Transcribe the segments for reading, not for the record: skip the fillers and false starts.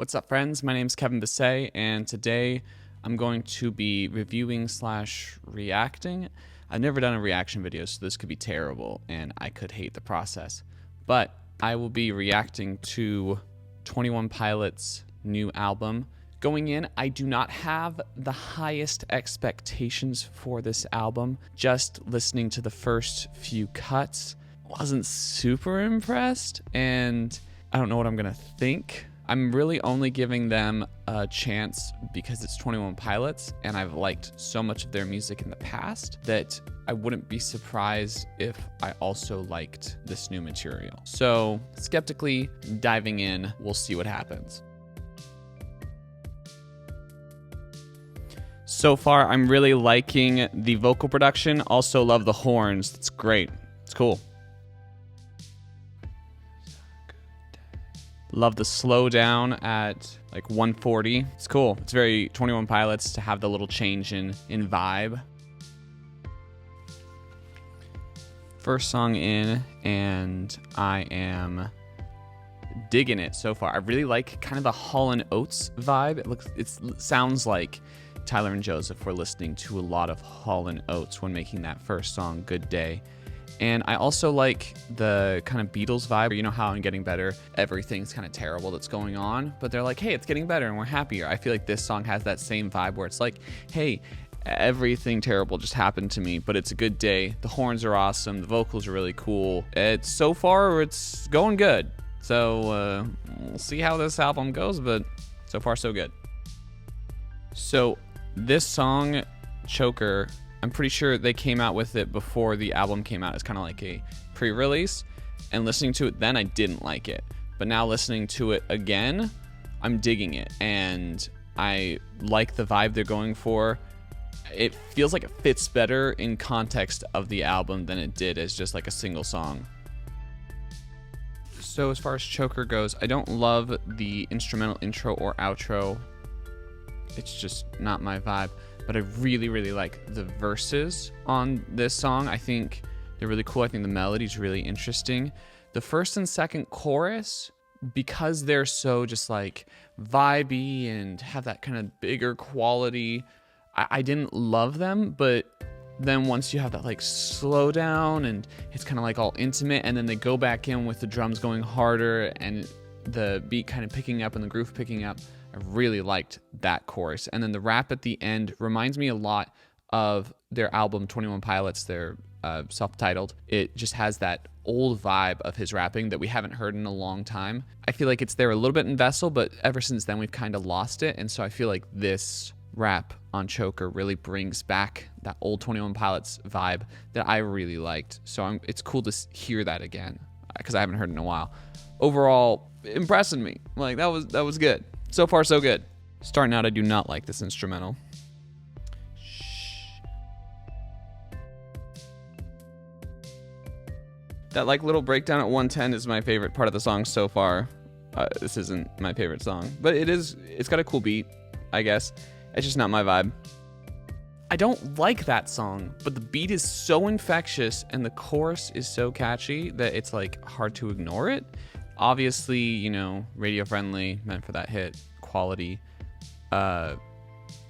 What's up, friends? My name is Kevin Bissay, and today I'm going to be reviewing / reacting. I've never done a reaction video, so this could be terrible, and I could hate the process. But I will be reacting to 21 Pilots' new album. Going in, I do not have the highest expectations for this album. Just listening to the first few cuts, wasn't super impressed, and I don't know what I'm gonna think. I'm really only giving them a chance because it's 21 Pilots, and I've liked so much of their music in the past that I wouldn't be surprised if I also liked this new material. So, skeptically diving in, we'll see what happens. So far, I'm really liking the vocal production. Also love the horns. It's great. It's cool. Love the slowdown at like 140. It's cool. It's very 21 Pilots to have the little change in vibe. First song in, and I am digging it so far. I really like kind of the Hall & Oates vibe. It sounds like Tyler and Joseph were listening to a lot of Hall & Oates when making that first song, Good Day. And I also like the kind of Beatles vibe. You know how in Getting Better, everything's kind of terrible that's going on, but they're like, hey, it's getting better and we're happier. I feel like this song has that same vibe where it's like, hey, everything terrible just happened to me, but it's a good day. The horns are awesome. The vocals are really cool. So far, it's going good. So we'll see how this album goes, but so far, so good. So this song, Choker, I'm pretty sure they came out with it before the album came out. It's kind of like a pre-release, and listening to it then, I didn't like it. But now listening to it again, I'm digging it, and I like the vibe they're going for. It feels like it fits better in context of the album than it did as just like a single song. So as far as Choker goes, I don't love the instrumental intro or outro. It's just not my vibe. But I really, really like the verses on this song. I think they're really cool. I think the melody's really interesting. The first and second chorus, because they're so just like vibey and have that kind of bigger quality, I didn't love them. But then once you have that like slow down and it's kind of like all intimate, and then they go back in with the drums going harder and the beat kind of picking up and the groove picking up, I really liked that chorus. And then the rap at the end reminds me a lot of their album 21 Pilots, their self-titled. It just has that old vibe of his rapping that we haven't heard in a long time. I feel like it's there a little bit in Vessel, but ever since then we've kind of lost it. And so I feel like this rap on Choker really brings back that old 21 Pilots vibe that I really liked. So it's cool to hear that again because I haven't heard it in a while. Overall, impressing me. Like that was good. So far, so good. Starting out, I do not like this instrumental. That like little breakdown at 110 is my favorite part of the song so far. This isn't my favorite song, but it's got a cool beat, I guess. It's just not my vibe. I don't like that song, but the beat is so infectious and the chorus is so catchy that it's like hard to ignore it. Obviously, you know, radio friendly, meant for that hit quality. I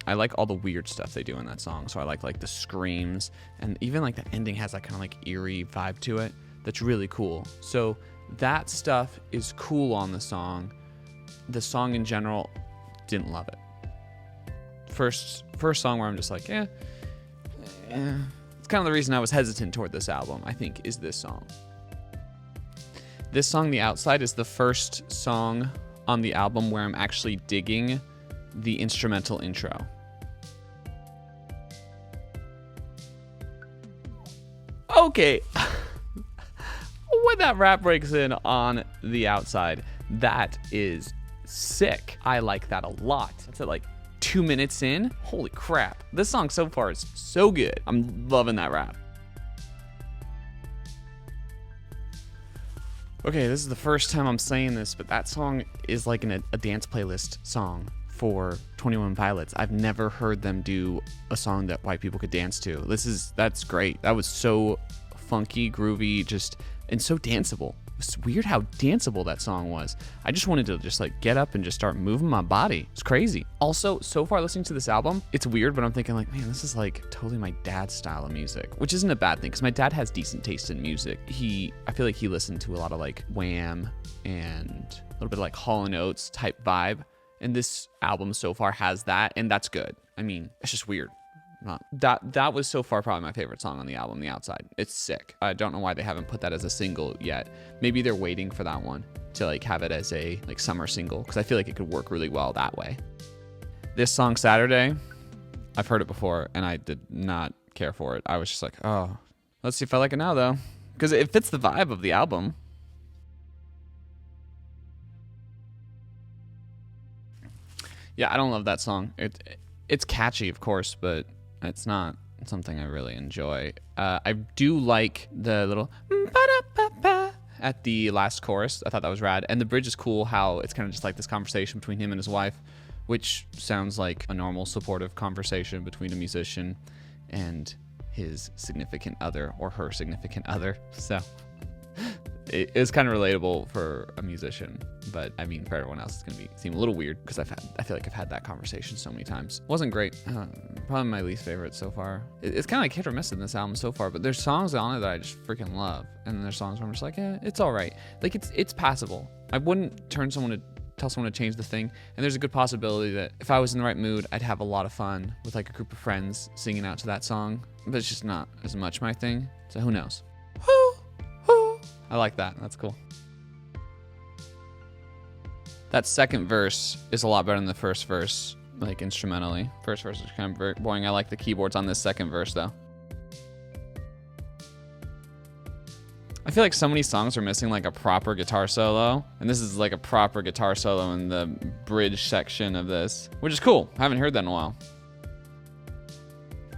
like all the weird stuff they do in that song. So I like the screams, and even like the ending has that kind of like eerie vibe to it. That's really cool. So that stuff is cool on the song. The song in general, didn't love it. First song where I'm just like, It's kind of the reason I was hesitant toward this album, I think, is this song. This song, The Outside, is the first song on the album where I'm actually digging the instrumental intro. Okay. When that rap breaks in on The Outside, that is sick. I like that a lot. That's at like 2 minutes in. Holy crap. This song so far is so good. I'm loving that rap. Okay, this is the first time I'm saying this, but that song is like a dance playlist song for 21 Pilots. I've never heard them do a song that white people could dance to. That's great. That was so funky, groovy, and so danceable. It's weird how danceable that song was. I just wanted to just like get up and just start moving my body. It's crazy. Also, so far listening to this album, it's weird, but I'm thinking like, man, this is like totally my dad's style of music, which isn't a bad thing because my dad has decent taste in music. I feel like he listened to a lot of like Wham and a little bit of like Hall & Oates type vibe. And this album so far has that, and that's good. I mean, it's just weird. That was so far probably my favorite song on the album, The Outside. It's sick. I don't know why they haven't put that as a single yet. Maybe they're waiting for that one to like have it as a like summer single because I feel like it could work really well that way. This song, Saturday, I've heard it before and I did not care for it. I was just like, oh, let's see if I like it now though, because it fits the vibe of the album. Yeah, I don't love that song. It's catchy, of course, but it's not something I really enjoy. I do like the little ba-da-ba-ba at the last chorus. I thought that was rad. And the bridge is cool, how it's kind of just like this conversation between him and his wife, which sounds like a normal supportive conversation between a musician and his significant other or her significant other. So it's kind of relatable for a musician, but I mean, for everyone else, it's going to seem a little weird because I feel like I've had that conversation so many times. Wasn't great. Probably my least favorite so far. It's kind of like hit or miss in this album so far, but there's songs on it that I just freaking love. And then there's songs where I'm just like, it's all right. Like it's passable. I wouldn't tell someone to change the thing. And there's a good possibility that if I was in the right mood, I'd have a lot of fun with like a group of friends singing out to that song, but it's just not as much my thing. So who knows? I like that. That's cool. That second verse is a lot better than the first verse, like instrumentally. First verse is kind of very boring. I like the keyboards on this second verse, though. I feel like so many songs are missing like a proper guitar solo, and this is like a proper guitar solo in the bridge section of this, which is cool. I haven't heard that in a while.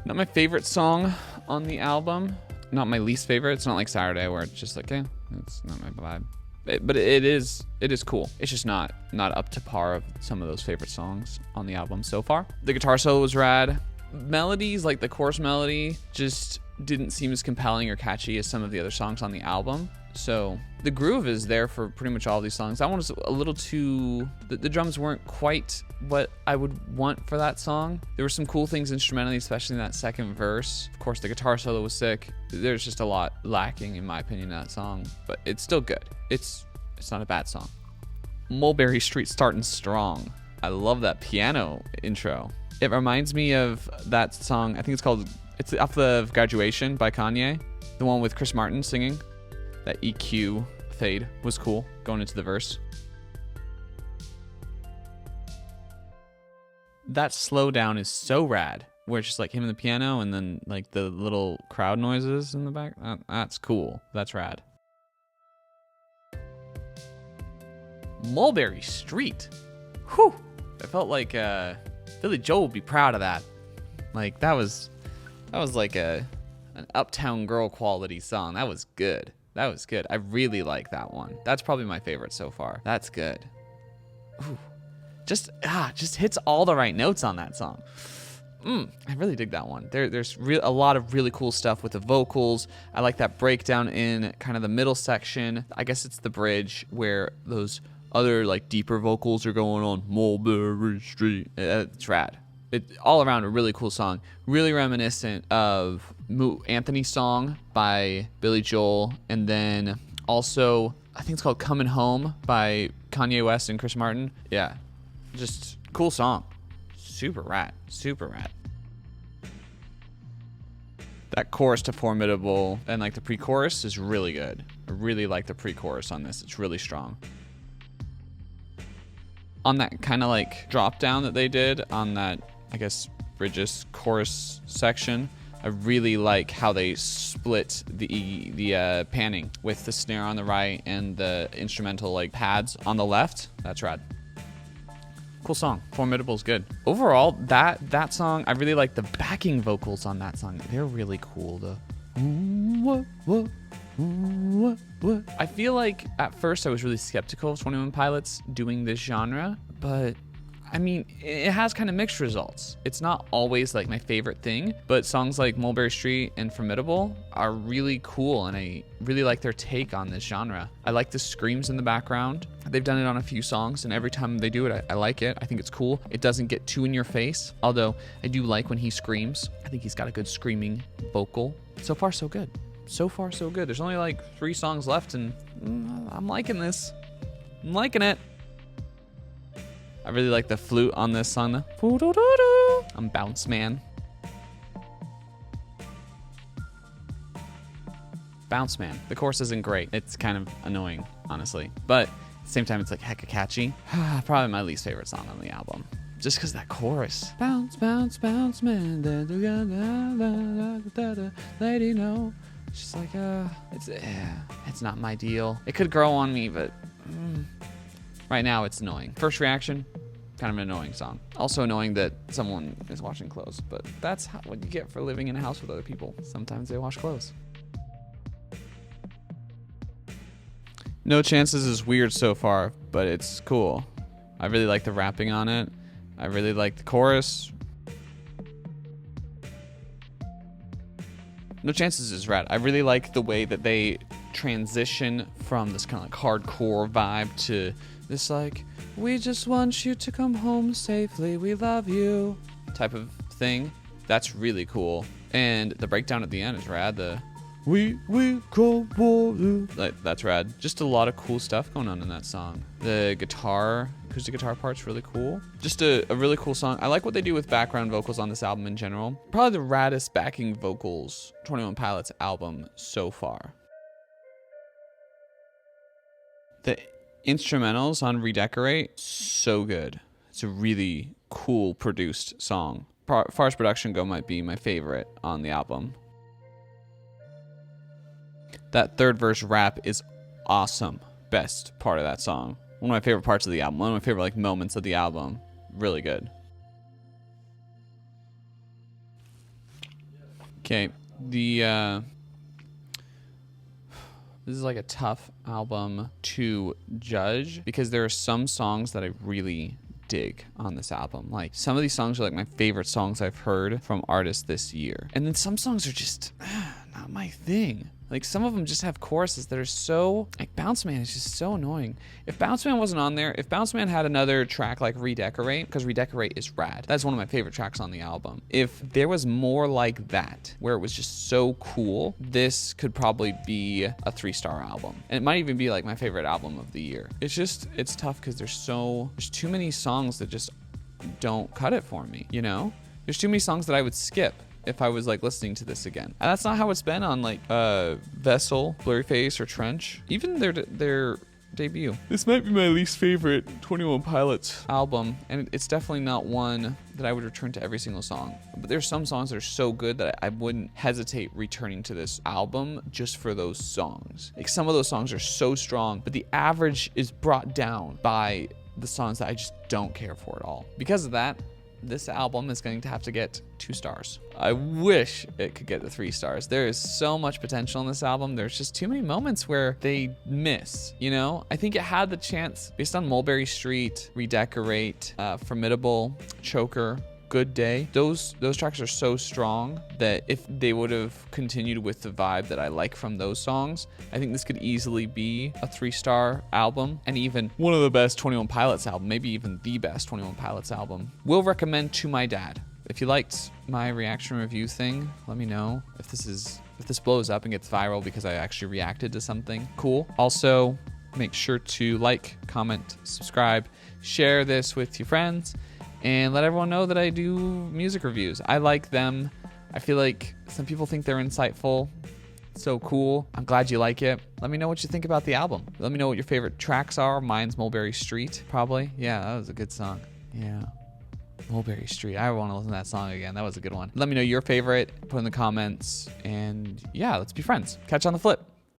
Not my favorite song on the album. Not my least favorite. It's not like Saturday where it's just like, it's not my vibe. But it is cool. It's just not up to par of some of those favorite songs on the album so far. The guitar solo was rad. Melodies, like the chorus melody, just didn't seem as compelling or catchy as some of the other songs on the album. So the groove is there for pretty much all these songs. That one was a little too... The drums weren't quite what I would want for that song. There were some cool things instrumentally, especially in that second verse. Of course, the guitar solo was sick. There's just a lot lacking, in my opinion, in that song. But it's still good. It's not a bad song. Mulberry Street starting strong. I love that piano intro. It reminds me of that song, I think it's off of Graduation by Kanye. The one with Chris Martin singing. That EQ fade was cool going into the verse. That slowdown is so rad, where it's just like him and the piano and then like the little crowd noises in the back. That's cool. That's rad. Mulberry Street. Whew. I felt like Billy Joel would be proud of that. Like that was like an Uptown Girl quality song. That was good. That was good. I really like that one. That's probably my favorite so far. That's good. Ooh. Just hits all the right notes on that song. I really dig that one. There's a lot of really cool stuff with the vocals. I like that breakdown in kind of the middle section. I guess it's the bridge where those other like deeper vocals are going on. Mulberry Street. It's rad. All around a really cool song. Really reminiscent of Anthony's song by Billy Joel. And then also, I think it's called Coming Home by Kanye West and Chris Martin. Yeah, just cool song. Super rad. Super rad. That chorus to Formidable and like the pre-chorus is really good. I really like the pre-chorus on this. It's really strong. On that kind of like drop down that they did on that, I guess, bridges chorus section, I really like how they split the panning with the snare on the right and the instrumental like pads on the left. That's rad. Cool song. Formidable is good. Overall, that song, I really like the backing vocals on that song. They're really cool. I feel like at first I was really skeptical of 21 Pilots doing this genre, but I mean, it has kind of mixed results. It's not always like my favorite thing, but songs like Mulberry Street and Formidable are really cool, and I really like their take on this genre. I like the screams in the background. They've done it on a few songs, and every time they do it, I like it. I think it's cool. It doesn't get too in your face, although I do like when he screams. I think he's got a good screaming vocal. So far, so good. So far, so good. There's only like 3 songs left, and I'm liking this. I'm liking it. I really like the flute on this song. I'm Bounce Man. Bounce Man. The chorus isn't great. It's kind of annoying, honestly. But at the same time, it's like hecka catchy. Probably my least favorite song on the album. Just because that chorus. Bounce, bounce, bounce, man. Lady, no. It's just like, it's not my deal. It could grow on me, but right now it's annoying. First reaction, kind of an annoying song. Also annoying that someone is washing clothes, but that's what you get for living in a house with other people. Sometimes they wash clothes. No Chances is weird so far, but it's cool. I really like the rapping on it. I really like the chorus. No Chances is rad. I really like the way that they transition from this kind of like hardcore vibe to this like, we just want you to come home safely, we love you type of thing. That's really cool. And the breakdown at the end is rad. The we call you. Like, that's rad. Just a lot of cool stuff going on in that song. The acoustic guitar part's really cool. Just a really cool song. I like what they do with background vocals on this album in general. Probably the raddest backing vocals 21 Pilots album so far. The instrumentals on Redecorate, so good. It's a really cool produced song. As far as production go, might be my favorite on the album. That third verse rap is awesome. Best part of that song. One of my favorite parts of the album. One of my favorite like moments of the album. Really good. Okay, this is like a tough album to judge because there are some songs that I really dig on this album. Like, some of these songs are like my favorite songs I've heard from artists this year. And then some songs are just not my thing. Like, some of them just have choruses that are so, like, Bounce Man is just so annoying. If Bounce Man wasn't on there, if Bounce Man had another track like Redecorate, because Redecorate is rad. That's one of my favorite tracks on the album. If there was more like that, where it was just so cool, this could probably be a 3-star album. And it might even be like my favorite album of the year. It's tough because there's too many songs that just don't cut it for me, you know? There's too many songs that I would skip if I was like listening to this again. And that's not how it's been on like Vessel, Blurryface, or Trench. Even their debut. This might be my least favorite 21 Pilots album, and it's definitely not one that I would return to every single song. But there's some songs that are so good that I wouldn't hesitate returning to this album just for those songs. Like, some of those songs are so strong, but the average is brought down by the songs that I just don't care for at all. Because of that, this album is going to have to get 2 stars. I wish it could get the 3 stars. There is so much potential in this album. There's just too many moments where they miss, you know? I think it had the chance, based on Mulberry Street, Redecorate, Formidable, Choker, Good Day. Those tracks are so strong that if they would have continued with the vibe that I like from those songs, I think this could easily be a 3-star album, and even one of the best 21 Pilots album, maybe even the best 21 Pilots album. Will recommend to my dad. If you liked my reaction review thing, let me know. If this blows up and gets viral because I actually reacted to something, cool. Also, make sure to like, comment, subscribe, share this with your friends, and let everyone know that I do music reviews. I like them. I feel like some people think they're insightful. So cool. I'm glad you like it. Let me know what you think about the album. Let me know what your favorite tracks are. Mine's Mulberry Street, probably. Yeah, that was a good song. Yeah. Mulberry Street. I want to listen to that song again. That was a good one. Let me know your favorite. Put in the comments. And yeah, let's be friends. Catch you on the flip.